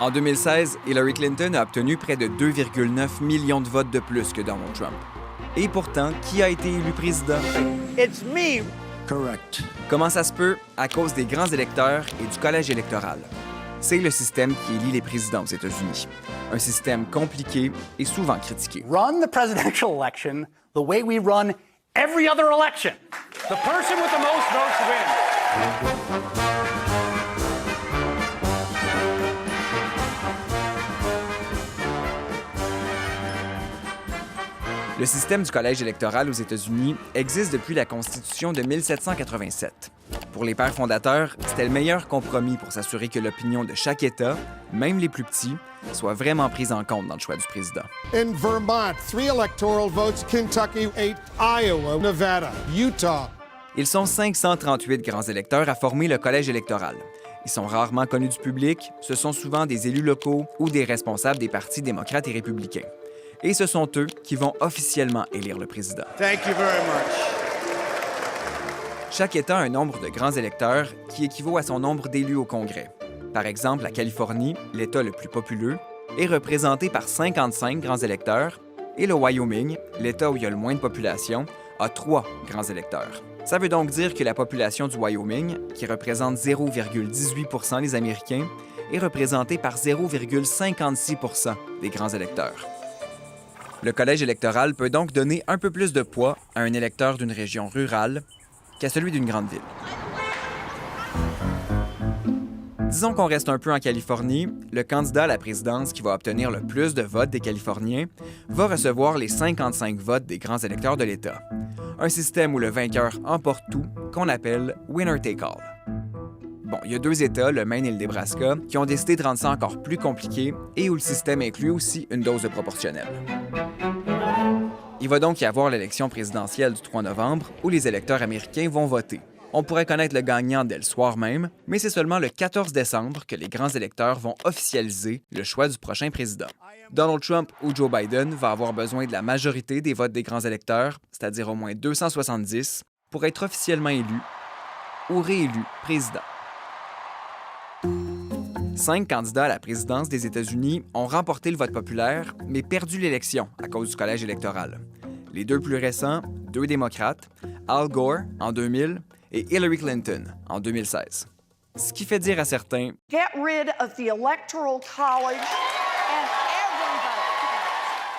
En 2016, Hillary Clinton a obtenu près de 2,9 millions de votes de plus que Donald Trump. Et pourtant, qui a été élu président? It's me. Correct. Comment ça se peut? À cause des grands électeurs et du collège électoral. C'est le système qui élit les présidents aux États-Unis. Un système compliqué et souvent critiqué. Run the presidential election the way we run every other election. The person with the most votes wins. Le système du collège électoral aux États-Unis existe depuis la Constitution de 1787. Pour les pères fondateurs, c'était le meilleur compromis pour s'assurer que l'opinion de chaque État, même les plus petits, soit vraiment prise en compte dans le choix du président. In Vermont, 3 electoral votes, Kentucky, 8, Iowa, Nevada, Utah. Ils sont 538 grands électeurs à former le collège électoral. Ils sont rarement connus du public, ce sont souvent des élus locaux ou des responsables des partis démocrates et républicains. Et ce sont eux qui vont officiellement élire le président. Thank you very much. Chaque État a un nombre de grands électeurs qui équivaut à son nombre d'élus au Congrès. Par exemple, la Californie, l'État le plus populeux, est représenté par 55 grands électeurs et le Wyoming, l'État où il y a le moins de population, a 3 grands électeurs. Ça veut donc dire que la population du Wyoming, qui représente 0,18 des Américains, est représentée par 0,56 des grands électeurs. Le collège électoral peut donc donner un peu plus de poids à un électeur d'une région rurale qu'à celui d'une grande ville. Disons qu'on reste un peu en Californie, le candidat à la présidence qui va obtenir le plus de votes des Californiens va recevoir les 55 votes des grands électeurs de l'État. Un système où le vainqueur emporte tout, qu'on appelle « winner take all ». Bon, il y a 2 États, le Maine et le Nebraska, qui ont décidé de rendre ça encore plus compliqué et où le système inclut aussi une dose de proportionnel. Il va donc y avoir l'élection présidentielle du 3 novembre où les électeurs américains vont voter. On pourrait connaître le gagnant dès le soir même, mais c'est seulement le 14 décembre que les grands électeurs vont officialiser le choix du prochain président. Donald Trump ou Joe Biden va avoir besoin de la majorité des votes des grands électeurs, c'est-à-dire au moins 270, pour être officiellement élu ou réélu président. 5 candidats à la présidence des États-Unis ont remporté le vote populaire, mais perdu l'élection à cause du collège électoral. Les 2 plus récents, 2 démocrates, Al Gore en 2000 et Hillary Clinton en 2016. Ce qui fait dire à certains « Get rid of the electoral college and everybody. »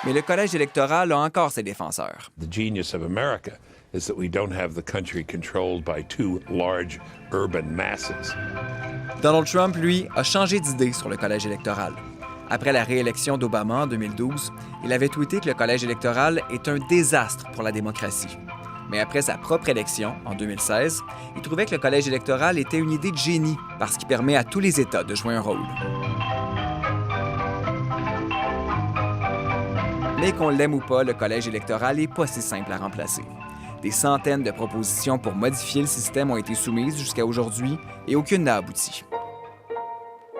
Mais le collège électoral a encore ses défenseurs. The genius of America is that we don't have the country controlled by 2 large urban masses. Donald Trump, lui, a changé d'idée sur le collège électoral. Après la réélection d'Obama en 2012, il avait tweeté que le collège électoral est un désastre pour la démocratie. Mais après sa propre élection, en 2016, il trouvait que le collège électoral était une idée de génie parce qu'il permet à tous les États de jouer un rôle. Mais qu'on l'aime ou pas, le collège électoral n'est pas si simple à remplacer. Des centaines de propositions pour modifier le système ont été soumises jusqu'à aujourd'hui et aucune n'a abouti.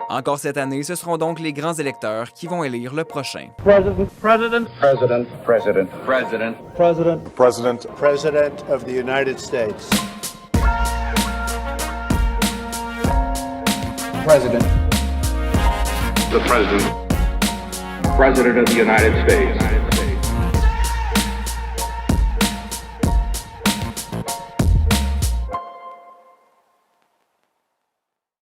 Encore cette année, ce seront donc les grands électeurs qui vont élire le prochain. President. President. President. President. President. President. President. President of the United States. President. The President. President of the United States.